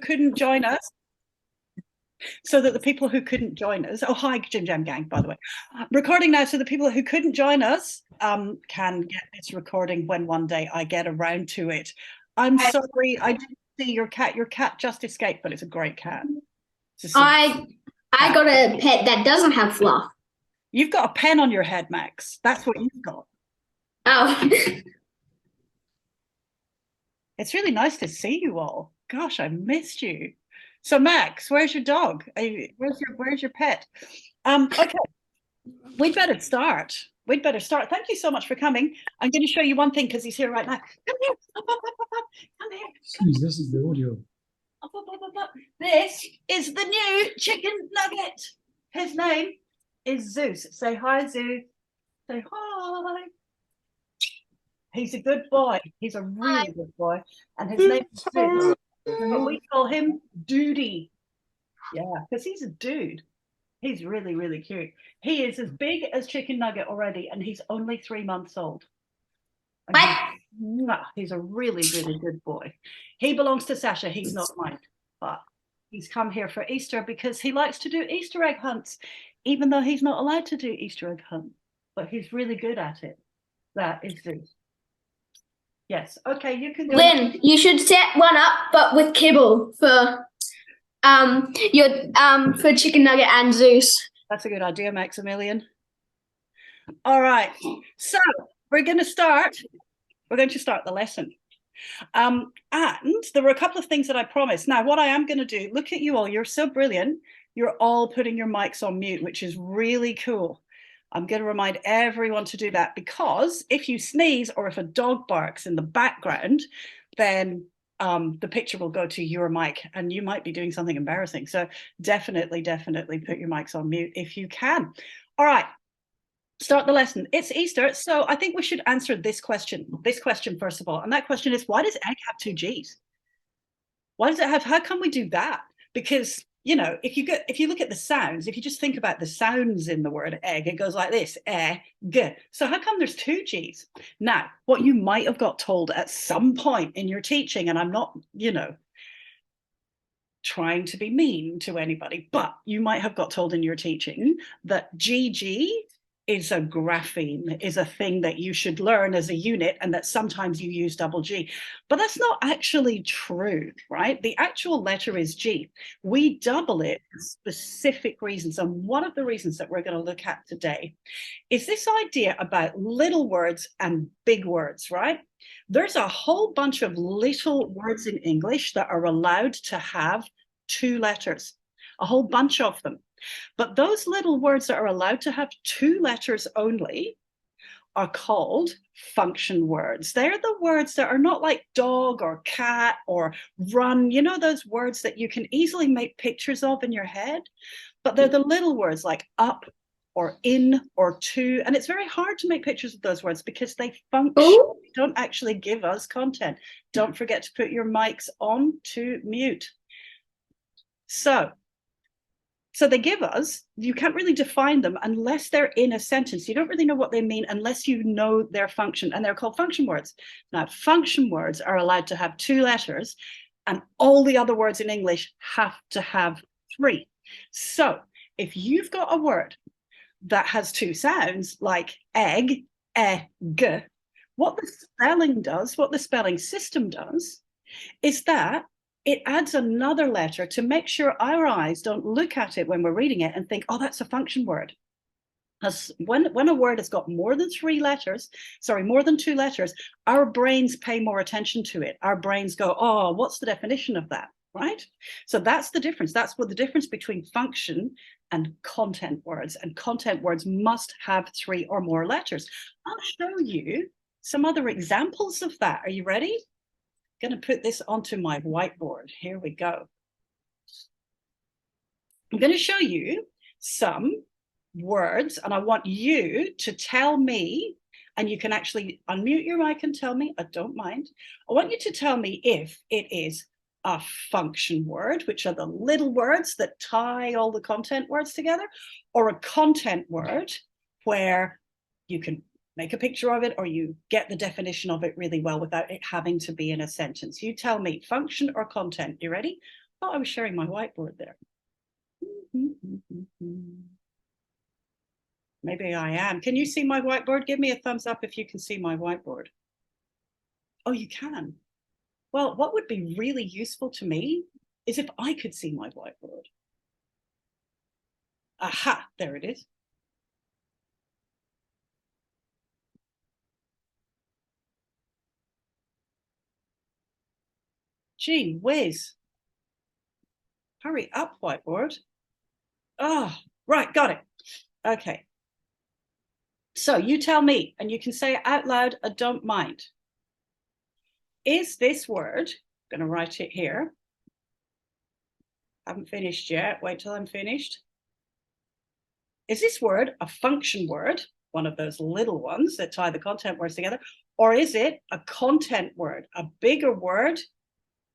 couldn't join us, so that the people who couldn't join us, oh, hi, Jim Jam Gang, by the way, recording now, so the people who couldn't join us can get this recording when one day I get around to it. I'm sorry, I didn't see your cat. Your cat just escaped, but it's a great cat. I got a pet that doesn't have fluff. You've got a pen on your head, Max. That's what you've got. Oh. It's really nice to see you all. Gosh, I missed you. So Max, where's your dog? Where's your pet? Okay, we'd better start. We'd better start. Thank you so much for coming. I'm going to show you one thing because he's here right now. Come here. Up, up, up, up, up. Come here. Excuse, this is the audio. Up, up, up, up, up. This is the new chicken nugget. His name is Zeus. Say hi, Zeus. Say hi. He's a good boy. He's a really good boy. And his name is Zeus. But we call him Duty. Yeah, because he's a dude. He's really, really cute. He is as big as Chicken Nugget already, and he's only 3 months old. He's a really, really good boy. He belongs to Sasha. He's not mine, but he's come here for Easter because he likes to do Easter egg hunts, even though he's not allowed to do Easter egg hunts, but he's really good at it. That is Zeus. Yes. Okay, you can go. Lynn, you should set one up, but with kibble for for Chicken Nugget and Zeus. That's a good idea, Maximilian. All right. So we're going to start. We're going to start the lesson. And there were a couple of things that I promised. Now, what I am going to do, look at you all. You're so brilliant. You're all putting your mics on mute, which is really cool. I'm going to remind everyone to do that because if you sneeze or if a dog barks in the background, then the picture will go to your mic and you might be doing something embarrassing. So definitely put your mics on mute if you can. All right, start the lesson. It's Easter, so I think we should answer this question first of all. And that question is, why does egg have 2 G's? Why does it have, how can we do that? Because you know, if you look at the sounds, if you just think about the sounds in the word egg, it goes like this, egg. So how come there's 2 G's? Now, what you might have got told at some point in your teaching, and I'm not, trying to be mean to anybody, but you might have got told in your teaching that GG is a grapheme, is a thing that you should learn as a unit, and that sometimes you use double G. But that's not actually true, right? The actual letter is G. We double it for specific reasons. And one of the reasons that we're going to look at today is this idea about little words and big words, right? There's a whole bunch of little words in English that are allowed to have 2 letters, a whole bunch of them. But those little words that are allowed to have 2 letters only are called function words. They're the words that are not like dog or cat or run, you know, those words that you can easily make pictures of in your head, but they're the little words like up or in or to, and it's very hard to make pictures of those words because they function. Ooh. They don't actually give us content. Don't forget to put your mics on to mute. So they give us, you can't really define them unless they're in a sentence. You don't really know what they mean unless you know their function, and they're called function words. Now, function words are allowed to have 2 letters, and all the other words in English have to have 3. So if you've got a word that has 2 sounds, like egg, egg, what the spelling does, what the spelling system does, is that it adds another letter to make sure our eyes don't look at it when we're reading it and think, oh, that's a function word. As when a word has got more than 2 letters, our brains pay more attention to it. Our brains go, oh, what's the definition of that, right? So that's the difference. That's what the difference between function and content words. And content words must have 3 or more letters. I'll show you some other examples of that. Are you ready? Going to put this onto my whiteboard. Here we go. I'm going to show you some words, and I want you to tell me, and you can actually unmute your mic and tell me, I don't mind. I want you to tell me if it is a function word, which are the little words that tie all the content words together, or a content word where you can make a picture of it or you get the definition of it really well without it having to be in a sentence. You tell me, function or content. You ready? thought I was sharing my whiteboard there. Maybe I am. Can you see my whiteboard? Give me a thumbs up if you can see my whiteboard. Oh, you can. Well, what would be really useful to me is if I could see my whiteboard. Aha, there it is. Gee whiz. Hurry up, whiteboard. Oh, right, got it. Okay. So you tell me, and you can say it out loud, I don't mind. Is this word, I'm going to write it here. Haven't finished yet. Wait till I'm finished. Is this word a function word, one of those little ones that tie the content words together, or is it a content word, a bigger word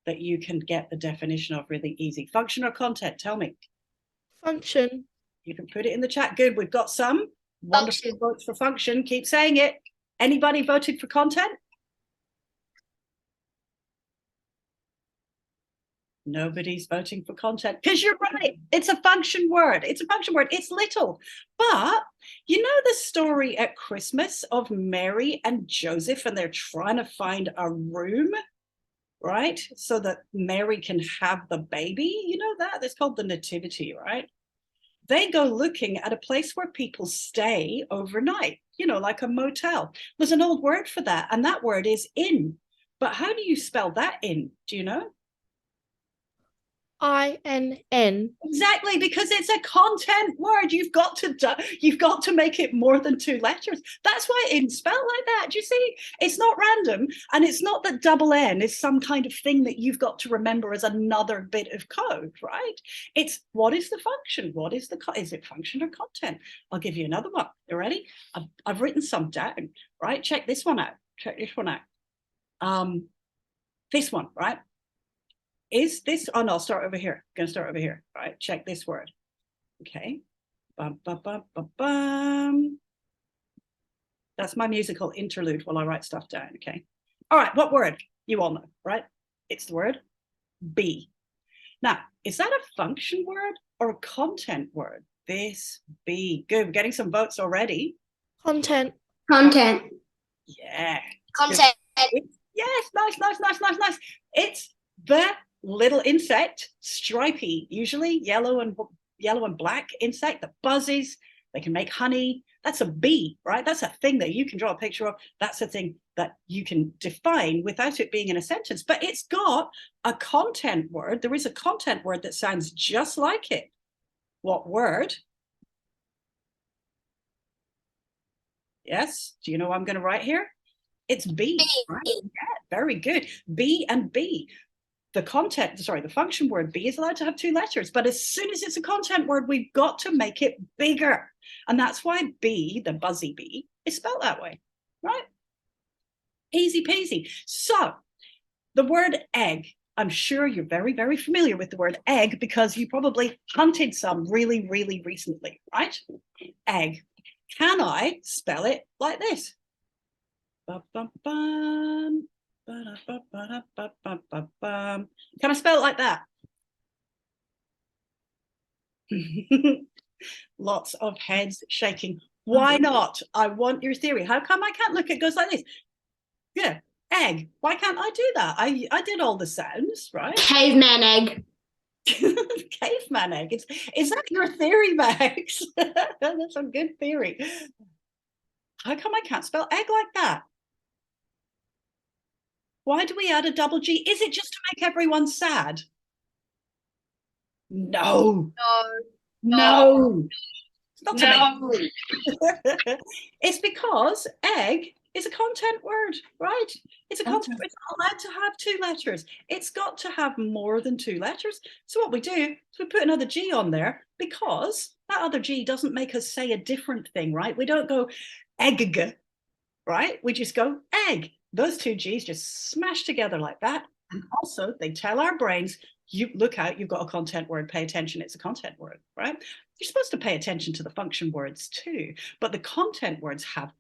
that you can get the definition of really easy? Function or content? Tell me. Function. You can put it in the chat. Good. We've got some wonderful votes for function. Keep saying it. Anybody voted for content? Nobody's voting for content because you're right. It's a function word. It's a function word. It's little. But you know the story at Christmas of Mary and Joseph, and they're trying to find a room, right? So that Mary can have the baby. You know that? It's called the Nativity, right? They go looking at a place where people stay overnight, you know, like a motel. There's an old word for that, and that word is inn. But how do you spell that inn? Do you know? INN. Exactly, because it's a content word. You've got to make it more than 2 letters. That's why it's spelled like that. Do you see? It's not random, and it's not that double N is some kind of thing that you've got to remember as another bit of code, right? It's what is the function? What is is it function or content? I'll give you another one. You ready? I've written some down, right? Check this one out. Check this one out. This one, right? Is this, oh no, I'll start over here. I'm going to start over here. All right, check this word. Okay. Bum, bum, bum, bum, bum. That's my musical interlude while I write stuff down. Okay. All right, what word? You all know, right? It's the word be. Now, is that a function word or a content word? This be. Good. We're getting some votes already. Content. Content. Yeah. Content. Yes, nice. It's the little insect, stripy, usually yellow and black insect that buzzes. They can make honey. That's a bee, right? That's a thing that you can draw a picture of. That's a thing that you can define without it being in a sentence. But it's got a content word. There is a content word that sounds just like it. What word? Yes. Do you know what I'm going to write here? It's bee. Right? Yeah, very good. B and B. The function word be is allowed to have 2 letters, but as soon as it's a content word, we've got to make it bigger. And that's why be, the buzzy bee, is spelled that way, right? Easy peasy. So the word egg, I'm sure you're very, very familiar with the word egg because you probably hunted some really, really recently, right? Egg. Can I spell it like this? Bum, bum, bum. Can I spell it like that? Lots of heads shaking. Why not? I want your theory. How come I can't look? It goes like this. Yeah, egg. Why can't I do that? I did all the sounds, right? Caveman egg. Caveman egg. Is that your theory, Max? That's a good theory. How come I can't spell egg like that? Why do we add a double G? Is it just to make everyone sad? No. No. It's not to make... It's because egg is a content word, right? It's a content. It's not allowed to have 2 letters. It's got to have more than 2 letters. So what we do is we put another G on there because that other G doesn't make us say a different thing, right? We don't go egg, right? We just go egg. Those 2 G's just smash together like that. And also they tell our brains, you look out, you've got a content word, pay attention, it's a content word, right? You're supposed to pay attention to the function words too, but the content words have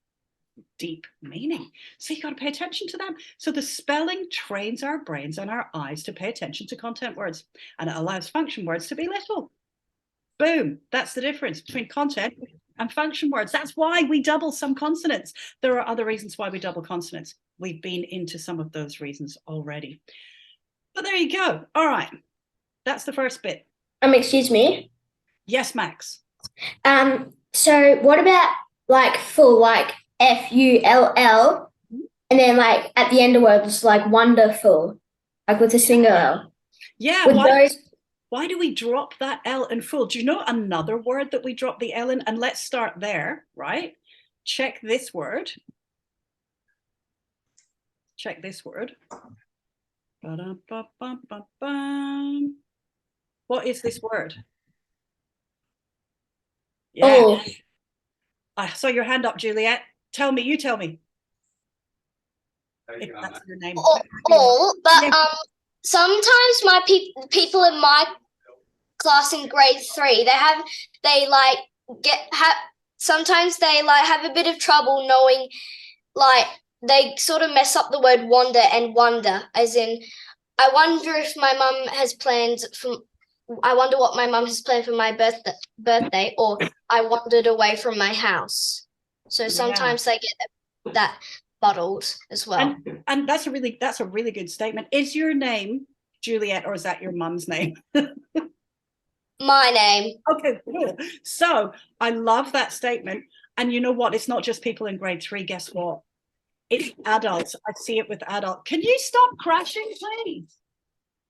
deep meaning. So you got to pay attention to them. So the spelling trains our brains and our eyes to pay attention to content words, and it allows function words to be little. Boom. That's the difference between content and function words. That's why we double some consonants. There are other reasons why we double consonants. We've been into some of those reasons already. But there you go. All right. That's the first bit. Excuse me. Yes, Max. So what about like full, like Full, and then like at the end of words like wonderful, like with a single L. Yeah. With Why do we drop that L in full? Do you know another word that we drop the L in? And let's start there, right? Check this word. Check this word. What is this word? Yeah. Oh. I saw your hand up, Juliet. Tell me, you tell me. If that's your name. All, but Yeah. sometimes my people in my class in grade 3, sometimes they like have a bit of trouble knowing, like they sort of mess up the word wander and wonder, as in I wonder what my mum has planned for my birthday, or I wandered away from my house. So sometimes they get that muddled as well. And that's a really good statement. Is your name Juliet, or is that your mum's name? My name. Okay, cool. So I love that statement. And you know what? It's not just people in grade 3. Guess what? It's adults. I see it with adults. Can you stop crashing, please?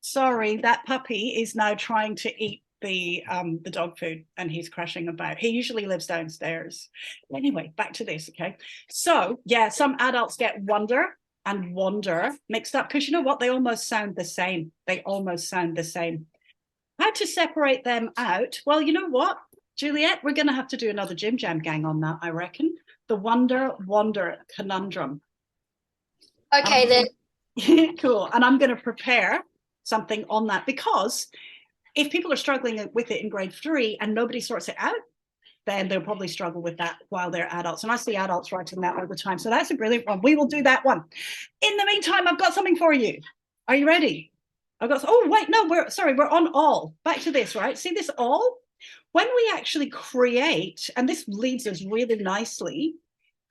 Sorry, that puppy is now trying to eat the dog food, and he's crashing about. He usually lives downstairs. Anyway, back to this, okay? So yeah, some adults get wonder and wander mixed up, because you know what? They almost sound the same. How to separate them out? Well, you know what, Juliet, we're going to have to do another Jim Jam Gang on that, I reckon. The wonder-wander conundrum. Okay, then. Cool. And I'm going to prepare something on that, because if people are struggling with it in grade 3 and nobody sorts it out, then they'll probably struggle with that while they're adults. And I see adults writing that all the time. So that's a brilliant one. We will do that one. In the meantime, I've got something for you. Are you ready? We're on all. Back to this, right? See this all? When we actually create, and this leads us really nicely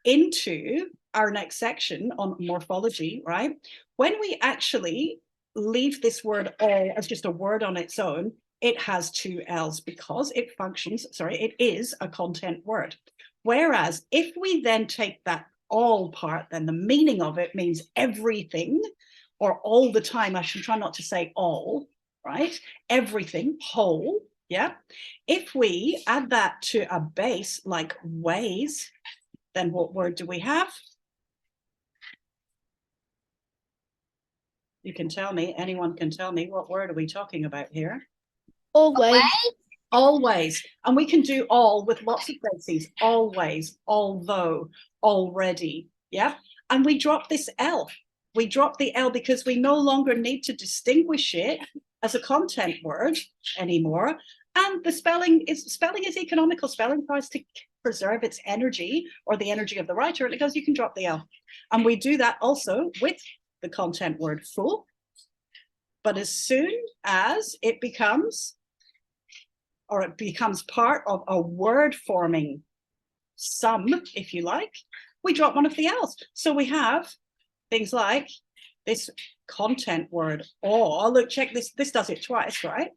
into our next section on morphology, right? When we actually leave this word all as just a word on its own, it has 2 L's, because it is a content word. Whereas if we then take that all part, then the meaning of it means everything, or all the time. I should try not to say all, right? Everything, whole, yeah? If we add that to a base like ways, then what word do we have? You can tell me, anyone can tell me, what word are we talking about here? Always. Always. And we can do all with lots of bases. Always, although, already, yeah? And we drop this L. We drop the L because we no longer need to distinguish it as a content word anymore. And the spelling is economical. Spelling tries to preserve its energy, or the energy of the writer, and it goes, you can drop the L. And we do that also with the content word full. But as soon as it becomes part of a word forming sum, if you like, we drop one of the L's. So we have things like this content word, awe. Look, check this. This does it twice, right?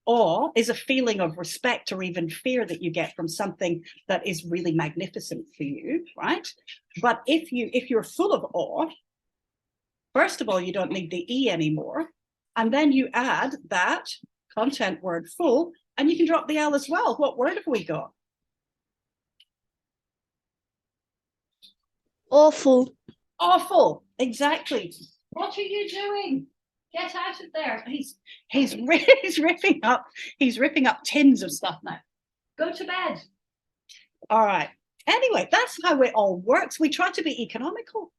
Awe is a feeling of respect or even fear that you get from something that is really magnificent for you, right? But if you're full of awe, first of all, you don't need the E anymore. And then you add that content word full, and you can drop the L as well. What word have we got? Awful. Awful. Exactly. What are you doing? Get out of there. He's ripping up tins of stuff now. Go to bed. All right. Anyway, that's how it all works. We try to be economical.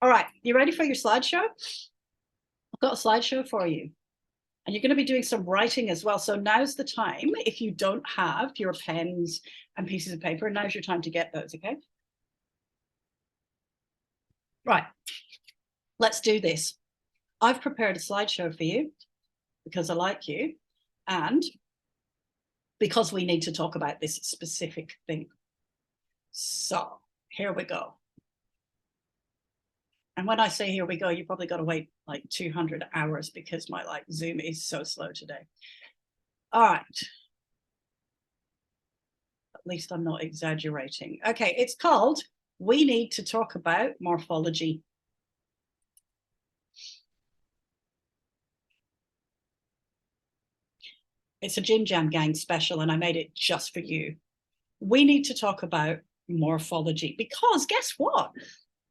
All right. You ready for your slideshow? I've got a slideshow for you. And you're going to be doing some writing as well. So now's the time. If you don't have your pens and pieces of paper, now's your time to get those, okay? Right, let's do this. I've prepared a slideshow for you because I like you and because we need to talk about this specific thing. So here we go. And when I say here we go, you probably got to wait like 200 hours because my like Zoom is so slow today. All right. At least I'm not exaggerating. Okay, it's called We Need to Talk About Morphology. It's a Jim Jam Gang special and I made it just for you. We need to talk about morphology because guess what?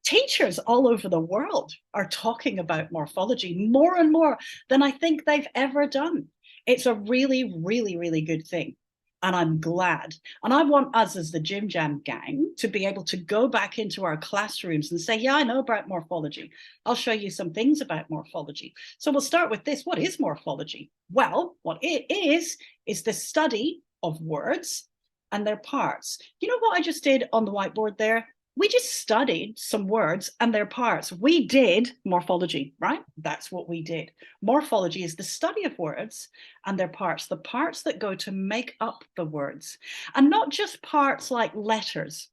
Teachers all over the world are talking about morphology more and more than I think they've ever done. It's a really, really, really good thing. And I'm glad. And I want us as the Jim Jam Gang to be able to go back into our classrooms and say, yeah, I know about morphology. I'll show you some things about morphology. So we'll start with this. What is morphology? Well, what it is the study of words and their parts. You know what I just did on the whiteboard there? We just studied some words and their parts. We did morphology, right? That's what we did. Morphology is the study of words and their parts, the parts that go to make up the words. And not just parts like letters.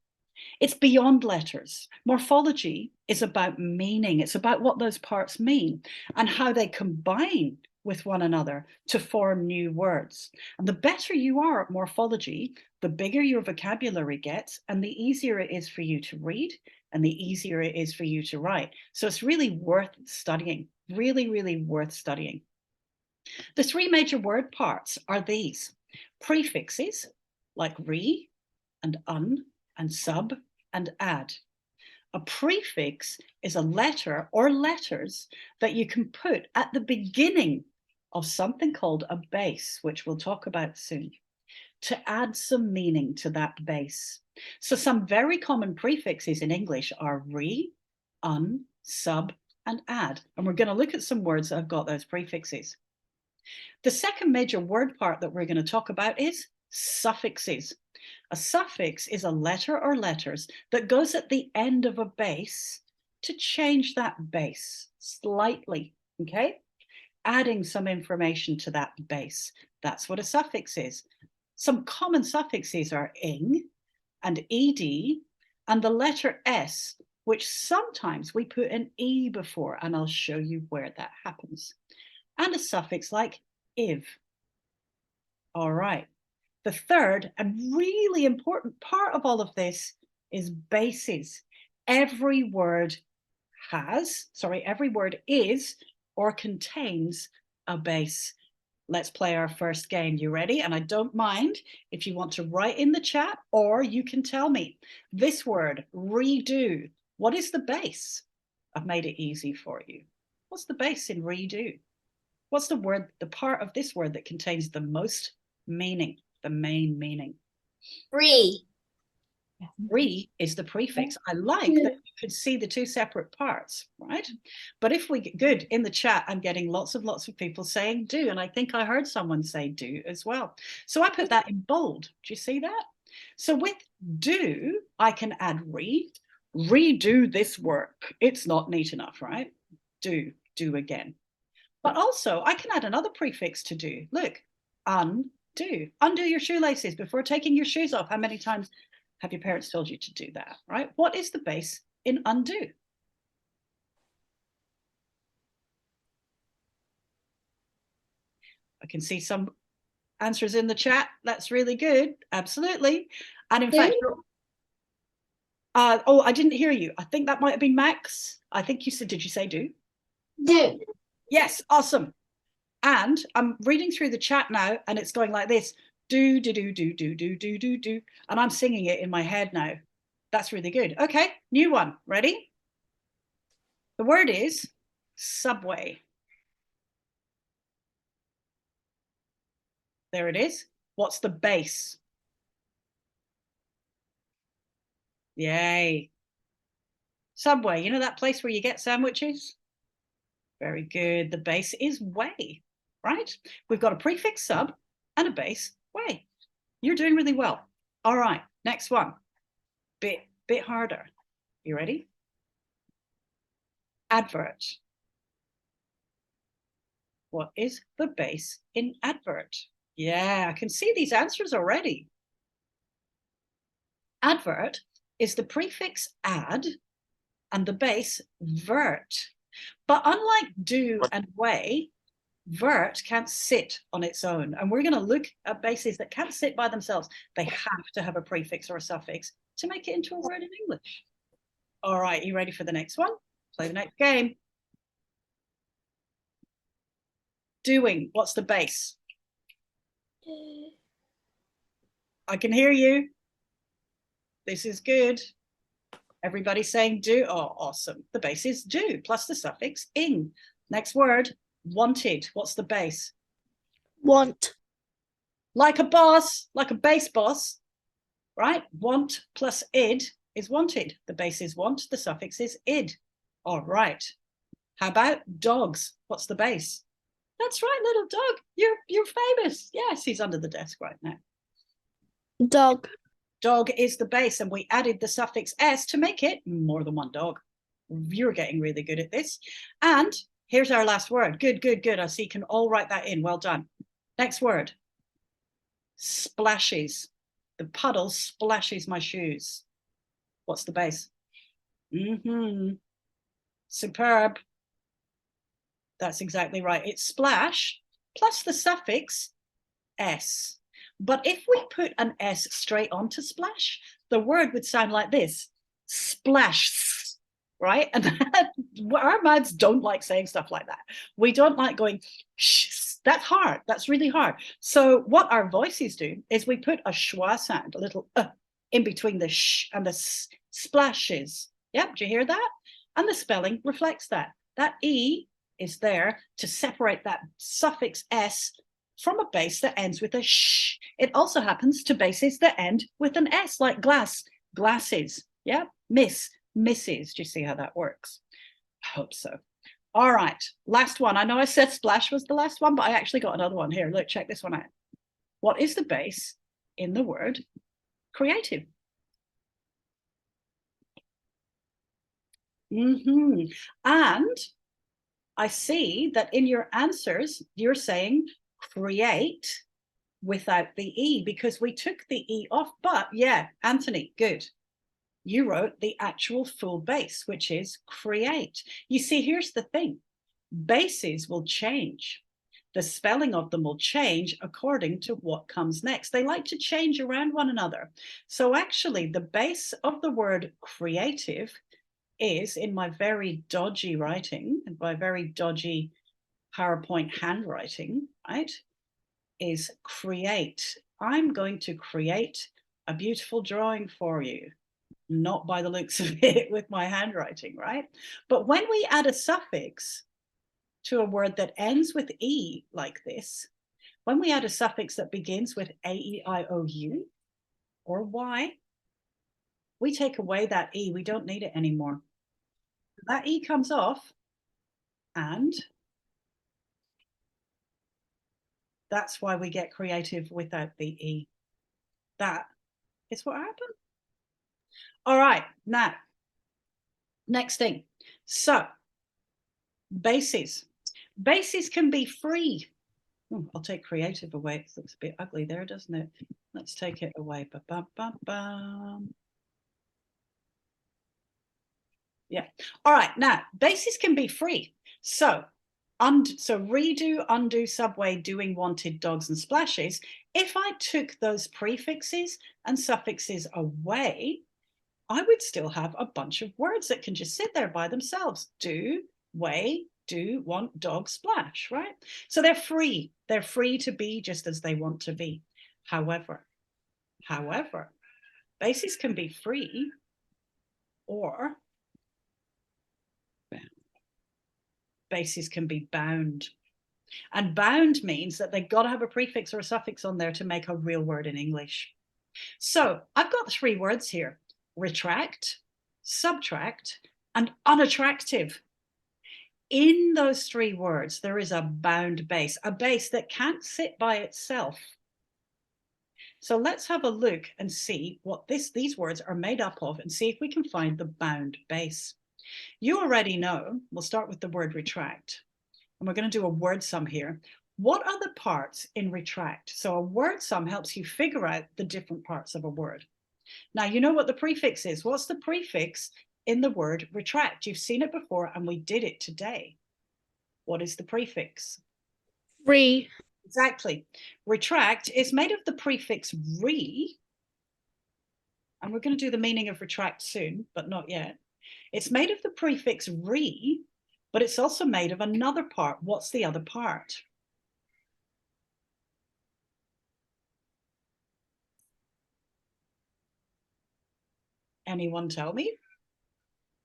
It's beyond letters. Morphology is about meaning. It's about what those parts mean and how they combine with one another to form new words. And the better you are at morphology, the bigger your vocabulary gets and the easier it is for you to read and the easier it is for you to write. So it's really worth studying, really, really worth studying. The three major word parts are these: prefixes like re and un and sub and add. A prefix is a letter or letters that you can put at the beginning of something called a base, which we'll talk about soon, to add some meaning to that base. So some very common prefixes in English are re, un, sub, and add. And we're going to look at some words that have got those prefixes. The second major word part that we're going to talk about is suffixes. A suffix is a letter or letters that goes at the end of a base to change that base slightly, okay? Adding some information to that base. That's what a suffix is. Some common suffixes are ing and ed and the letter s, which sometimes we put an e before, and I'll show you where that happens. And a suffix like iv. All right. The third and really important part of all of this is bases. Every word is or contains a base. Let's play our first game. You ready? And I don't mind if you want to write in the chat or you can tell me. This word, redo, what is the base? I've made it easy for you. What's the base in redo? What's the word, the part of this word that contains the most meaning, the main meaning? Re. Re is the prefix. I like that you could see the two separate parts, right? But if we get good in the chat, I'm getting lots of people saying do. And I think I heard someone say do as well. So I put that in bold. Do you see that? So with do, I can add redo this work. It's not neat enough, right? Do again. But also I can add another prefix to do. Look, undo your shoelaces before taking your shoes off. How many times have your parents told you to do that, right? What is the base in undo? I can see some answers in the chat. That's really good. Absolutely. And in fact, oh, I didn't hear you. I think that might have been Max. I think you said, did you say do? Do. Yes, awesome. And I'm reading through the chat now and it's going like this. Do. And I'm singing it in my head now. That's really good. Okay, new one. Ready? The word is subway. There it is. What's the base? Yay. Subway, you know that place where you get sandwiches? Very good. The base is way, right? We've got a prefix sub and a base way. You're doing really well. All right, next one. Bit harder. You ready? Advert. What is the base in advert? Yeah, I can see these answers already. Advert is the prefix ad and the base vert. But unlike do and way, vert can't sit on its own. And we're going to look at bases that can't sit by themselves. They have to have a prefix or a suffix to make it into a word in English. All right, you ready for the next one? Play the next game. Doing, what's the base? I can hear you. This is good. Everybody's saying do. Oh, awesome. The base is do plus the suffix ing. Next word, wanted. What's the base? Want. Like a boss, like a base boss, right? Want plus id is wanted. The base is want, the suffix is id. All right. How about dogs? What's the base? That's right, little dog. You're famous. Yes, he's under the desk right now. Dog. Dog is the base, and we added the suffix s to make it more than one dog. You're getting really good at this. And here's our last word. Good, good, good. I see you can all write that in. Well done. Next word. Splashes. The puddle splashes my shoes. What's the base? Superb. That's exactly right. It's splash plus the suffix s. But if we put an s straight onto splash, the word would sound like this. Splash, right? And our mouths don't like saying stuff like that. We don't like going, shh. That's hard. That's really hard. So what our voices do is we put a schwa sound, a little in between the sh and the splashes. Yep, do you hear that? And the spelling reflects that. That E is there to separate that suffix S from a base that ends with a sh. It also happens to bases that end with an S, like glass, glasses. Yeah, miss, misses. Do you see how that works? I hope so. All right, last one. I know I said splash was the last one, but I actually got another one here. Look, check this one out. What is the base in the word creative? And I see that in your answers, you're saying create without the E because we took the E off. But yeah, Anthony, good. You wrote the actual full base, which is create. You see, here's the thing. Bases will change. The spelling of them will change according to what comes next. They like to change around one another. So actually, the base of the word creative is, in my very dodgy writing and my very dodgy PowerPoint handwriting, right, is create. I'm going to create a beautiful drawing for you. Not by the looks of it with my handwriting, right? But when we add a suffix to a word that ends with E like this, when we add a suffix that begins with A-E-I-O-U or Y, we take away that E. We don't need it anymore. That E comes off, and that's why we get creative without the E. That is what happened. All right, now, next thing. So, bases. Bases can be free. I'll take creative away. It looks a bit ugly there, doesn't it? Let's take it away. Ba-bum-bum-bum. Yeah. All right. Now, bases can be free. So redo, undo, subway, doing, wanted, dogs, and splashes. If I took those prefixes and suffixes away, I would still have a bunch of words that can just sit there by themselves. Do, way, do, want, dog, splash, right? So they're free. They're free to be just as they want to be. However, bases can be free or bases can be bound. And bound means that they've got to have a prefix or a suffix on there to make a real word in English. So I've got 3 words here: retract, subtract, and unattractive. In those 3 words, there is a bound base, a base that can't sit by itself. So let's have a look and see what these words are made up of and see if we can find the bound base. You already know, we'll start with the word retract. And we're going to do a word sum here. What are the parts in retract? So a word sum helps you figure out the different parts of a word. Now, you know what the prefix is. What's the prefix in the word retract? You've seen it before and we did it today. What is the prefix? Re. Exactly. Retract is made of the prefix re. And we're going to do the meaning of retract soon, but not yet. It's made of the prefix re, but it's also made of another part. What's the other part? Anyone tell me?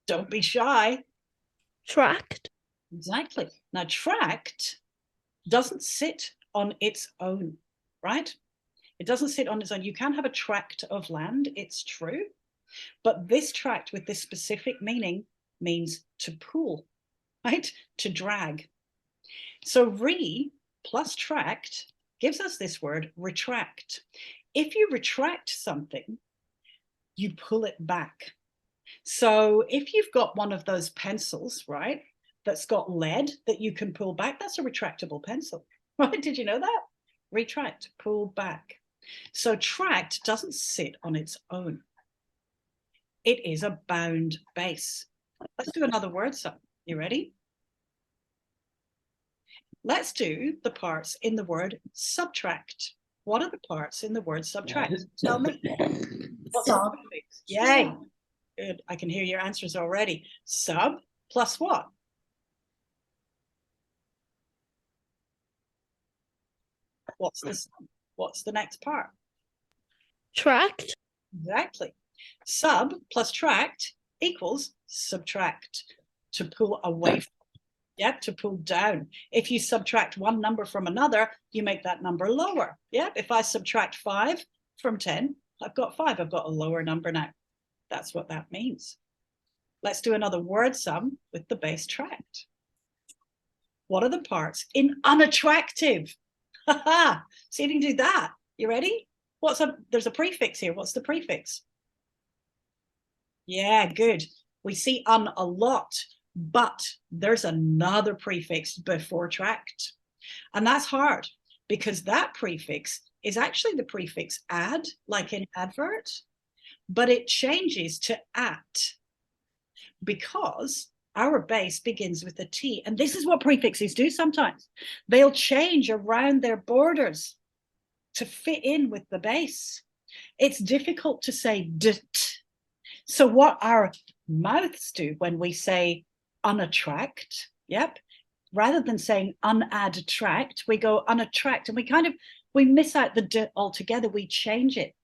Don't be shy. Tract. Exactly. Now, tract doesn't sit on its own, right? It doesn't sit on its own. You can have a tract of land, it's true. But this tract with this specific meaning means to pull, right? To drag. So re plus tract gives us this word retract. If you retract something, you pull it back. So if you've got one of those pencils, right, that's got lead that you can pull back, that's a retractable pencil, right? Did you know that? Retract, pull back. So tract doesn't sit on its own. It is a bound base. Let's do another word sum. You ready? Let's do the parts in the word subtract. What are the parts in the word subtract? Tell me. What's the prefix? Yay. Good. I can hear your answers already. Sub plus what? What's the sum? What's the next part? Tract. Exactly. Sub plus tract equals subtract. To pull away from. Yeah, to pull down. If you subtract one number from another, you make that number lower. Yeah, if I subtract 5 from 10, I've got 5. I've got a lower number now. That's what that means. Let's do another word sum with the base tract. What are the parts in unattractive? See if you can do that. You ready? There's a prefix here. What's the prefix? Yeah, good. We see un a lot, but there's another prefix before tract. And that's hard because that prefix is actually the prefix ad, like in advert, but it changes to at because our base begins with a T. And this is what prefixes do sometimes. They'll change around their borders to fit in with the base. It's difficult to say dt. So what our mouths do when we say unattract, yep, rather than saying unadtract, we go unattract and we miss out the d altogether. We change it.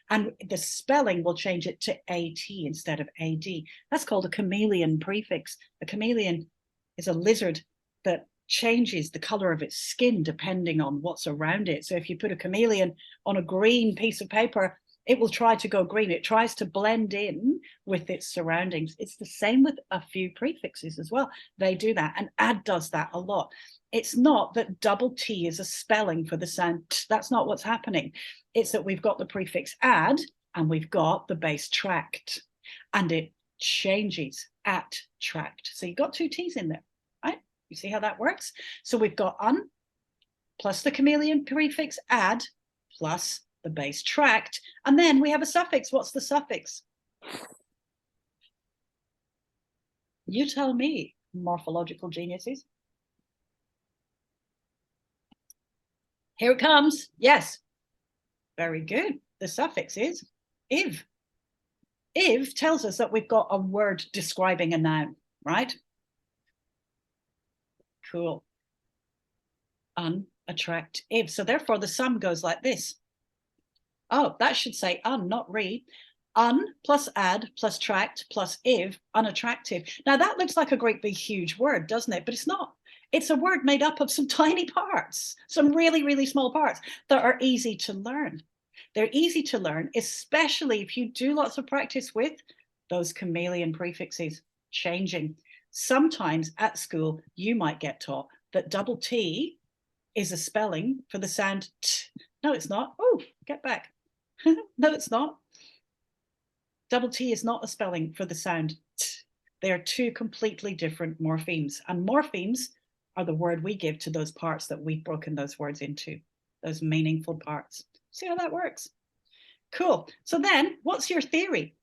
And the spelling will change it to AT instead of AD. That's called a chameleon prefix. A chameleon is a lizard that changes the color of its skin depending on what's around it. So if you put a chameleon on a green piece of paper, it will try to go green. It tries to blend in with its surroundings. It's the same with a few prefixes as well. They do that, and ad does that a lot. It's not that double T is a spelling for the sound t. That's not what's happening. It's that we've got the prefix ad and we've got the base tract, and it changes at tract. So you've got 2 T's in there, right? You see how that works? So we've got un plus the chameleon prefix ad plus the base tract, and then we have a suffix. What's the suffix? You tell me, morphological geniuses. Here it comes. Yes. Very good. The suffix is iv. Iv tells us that we've got a word describing a noun, right? Cool. Unattractive. So therefore the sum goes like this. Oh, that should say un, not re. Un plus ad plus tract plus iv, unattractive. Now that looks like a great big huge word, doesn't it? But it's not. It's a word made up of some tiny parts, some really, really small parts that are easy to learn. They're easy to learn, especially if you do lots of practice with those chameleon prefixes changing. Sometimes at school, you might get taught that double T is a spelling for the sound t. No, it's not. Oh, get back. No, it's not. Double T is not a spelling for the sound t. They are two completely different morphemes. And morphemes are the word we give to those parts that we've broken those words into, those meaningful parts. See how that works? Cool. So then what's your theory?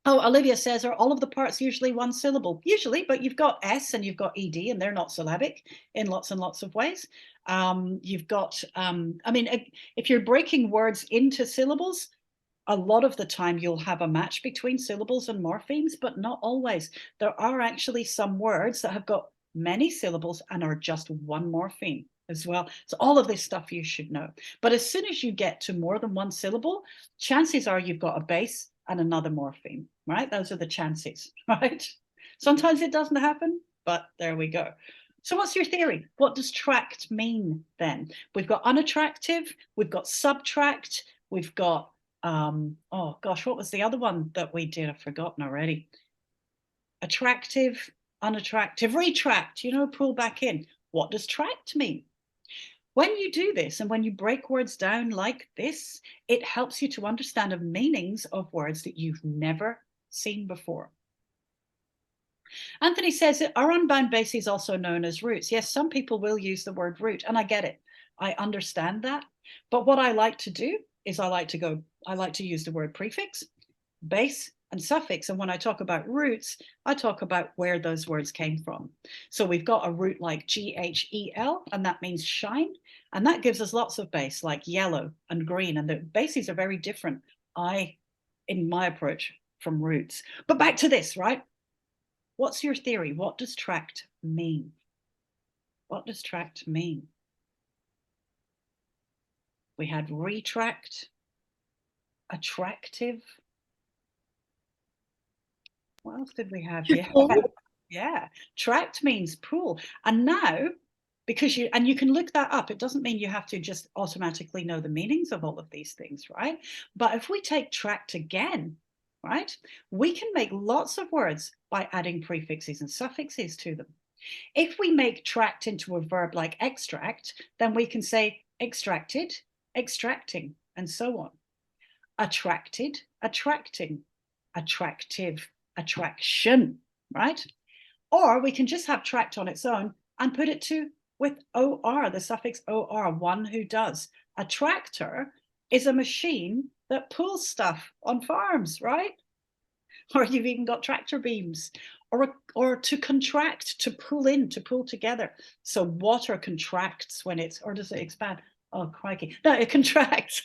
Oh, Olivia says, are all of the parts usually one syllable? Usually, but you've got S and you've got ED, and they're not syllabic in lots and lots of ways. You've got, I mean, if you're breaking words into syllables, a lot of the time you'll have a match between syllables and morphemes, but not always. There are actually some words that have got many syllables and are just one morpheme as well. So all of this stuff you should know. But as soon as you get to more than one syllable, chances are you've got a base and another morpheme, right? Those are the chances, right? Sometimes it doesn't happen, but there we go. So what's your theory? What does tract mean then? We've got unattractive, we've got subtract, we've got, oh gosh, what was the other one that we did? I've forgotten already. Attractive, unattractive, retract, you know, pull back in. What does tract mean? When you do this and when you break words down like this, it helps you to understand the meanings of words that you've never seen before. Anthony says, are unbound bases also known as roots? Yes, some people will use the word root, and I get it. I understand that. But what I like to do is I like to use the word prefix, base, and suffix. And when I talk about roots, I talk about where those words came from. So we've got a root like GHEL, and that means shine. And that gives us lots of base like yellow and green. And the bases are very different, in my approach, from roots. But back to this, right? What's your theory? What does tract mean? What does tract mean? We had retract, attractive. What else did we have here? Yeah, tract means pool. And now, because you can look that up, it doesn't mean you have to just automatically know the meanings of all of these things, right? But if we take tract again, right, we can make lots of words by adding prefixes and suffixes to them. If we make tract into a verb like extract, then we can say extracted, extracting, and so on. Attracted, attracting, attractive, attraction, right? Or we can just have tract on its own and put it with OR, the suffix OR, one who does. A tractor is a machine that pulls stuff on farms, right? Or you've even got tractor beams. Or to contract, to pull in, to pull together. So water contracts when it's, or does it expand? Oh, crikey. No, it contracts.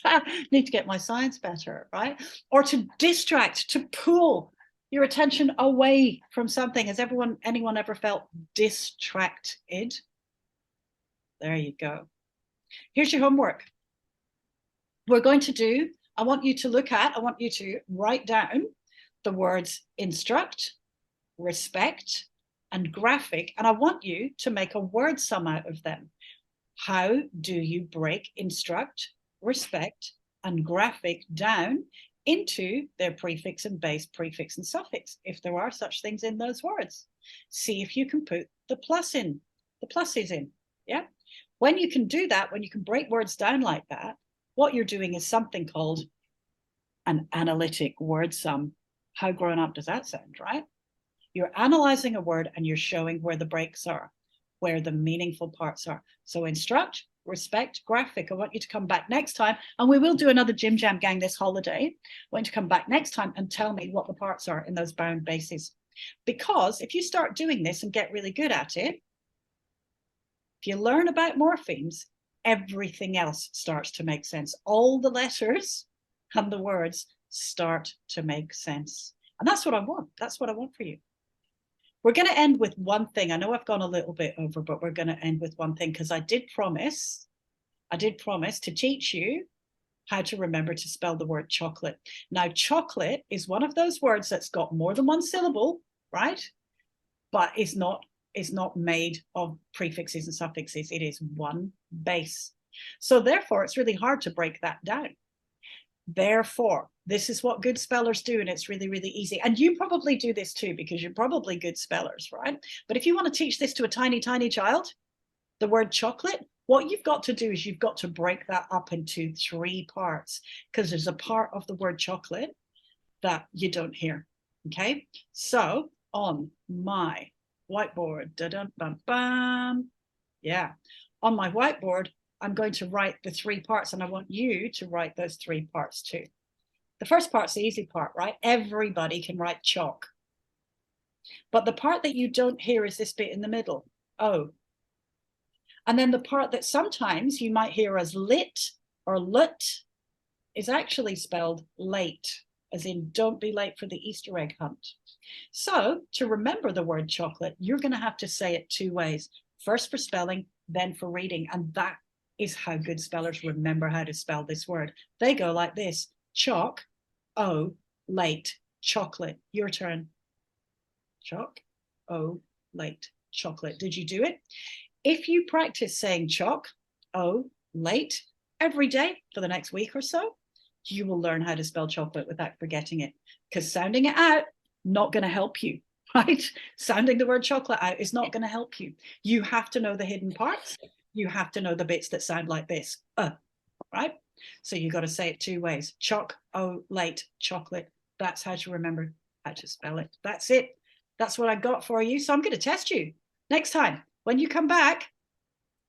Need to get my science better, right? Or to distract, to pull your attention away from something. Has anyone ever felt distracted? There you go. Here's your homework. We're going to do, I want you to write down the words instruct, respect, and graphic, and I want you to make a word sum out of them. How do you break instruct, respect, and graphic down into their prefix and base, prefix and suffix, if there are such things in those words? See if you can put the pluses in, yeah? When you can do that, when you can break words down like that, what you're doing is something called an analytic word sum. How grown up does that sound, right? You're analyzing a word and you're showing where the breaks are, where the meaningful parts are. So instruct, respect, graphic. I want you to come back next time, and we will do another Gym Jam Gang this holiday. I want you to come back next time and tell me what the parts are in those bound bases. Because if you start doing this and get really good at it, if you learn about morphemes, everything else starts to make sense. All the letters and the words start to make sense. And that's what I want. That's what I want for you. We're going to end with one thing. I know I've gone a little bit over, but we're going to end with one thing because I did promise to teach you how to remember to spell the word chocolate. Now, chocolate is one of those words that's got more than one syllable, right? But is not made of prefixes and suffixes. It is one base. So therefore, it's really hard to break that down. Therefore, this is what good spellers do, and it's really, really easy. And you probably do this too, because you're probably good spellers, right? But if you want to teach this to a tiny, tiny child, the word chocolate, what you've got to do is you've got to break that up into 3 parts, because there's a part of the word chocolate that you don't hear. Okay, so on my whiteboard, da-dum-bum-bum. Yeah, on my whiteboard, I'm going to write the 3 parts, and I want you to write those 3 parts too. The first part's the easy part, right? Everybody can write chalk. But the part that you don't hear is this bit in the middle, O. And then the part that sometimes you might hear as lit or lut is actually spelled late, as in don't be late for the Easter egg hunt. So to remember the word chocolate, you're going to have to say it 2 ways. First for spelling, then for reading. And that is how good spellers remember how to spell this word. They go like this: chalk, O, late, chocolate. Your turn. Chalk, O, late, chocolate. Did you do it? If you practice saying chalk, O, late every day for the next week or so, you will learn how to spell chocolate without forgetting it, because sounding it out, not going to help you, right? Sounding the word chocolate out is not going to help you. You have to know the hidden parts. You have to know the bits that sound like this, right? So you got to say it 2 ways. Chalk, O, late, chocolate. That's how to remember how to spell it. That's it. That's what I got for you. So I'm going to test you next time. When you come back,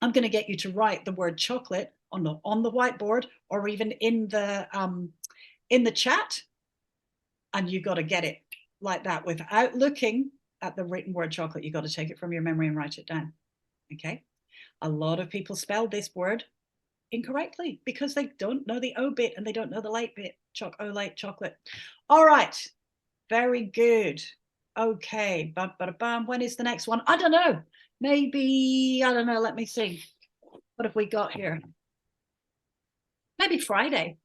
I'm going to get you to write the word chocolate on the whiteboard, or even in the chat, and you got to get it like that without looking at the written word chocolate. You got to take it from your memory and write it down. Okay. A lot of people spell this word incorrectly because they don't know the O bit and they don't know the late bit. O, late, chocolate. All right. Very good. Okay. Bum, bum, bum. When is the next one? I don't know. Maybe, I don't know. Let me see. What have we got here? Maybe Friday.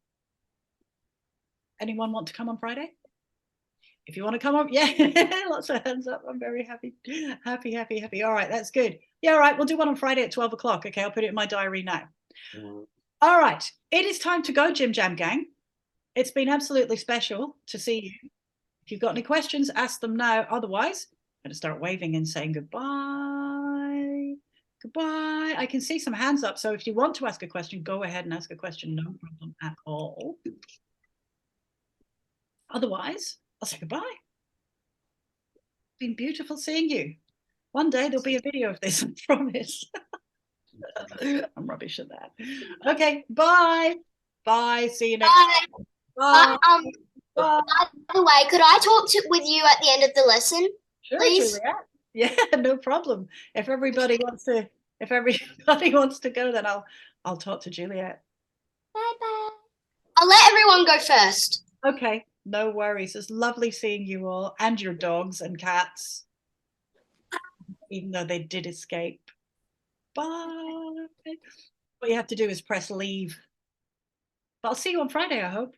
Anyone want to come on Friday? If you want to come up, yeah, lots of hands up. I'm very happy. Happy. All right, that's good. Yeah, all right, we'll do one on Friday at 12 o'clock. Okay, I'll put it in my diary now. All right, it is time to go, Jim Jam Gang. It's been absolutely special to see you. If you've got any questions, ask them now. Otherwise, I'm going to start waving and saying goodbye. Goodbye. I can see some hands up. So if you want to ask a question, go ahead and ask a question. No problem at all. Otherwise, I'll say goodbye. It's been beautiful seeing you. One day there'll be a video of this, I promise. I'm rubbish at that. Okay, bye. Bye. See you next time. Bye. Bye. By the way, could I talk with you at the end of the lesson? Sure, Please? Juliet. Yeah, no problem. If everybody wants to go, then I'll talk to Juliet. Bye-bye. I'll let everyone go first. Okay, no worries. It's lovely seeing you all and your dogs and cats, even though they did escape. Bye. What you have to do is press leave. But I'll see you on Friday, I hope.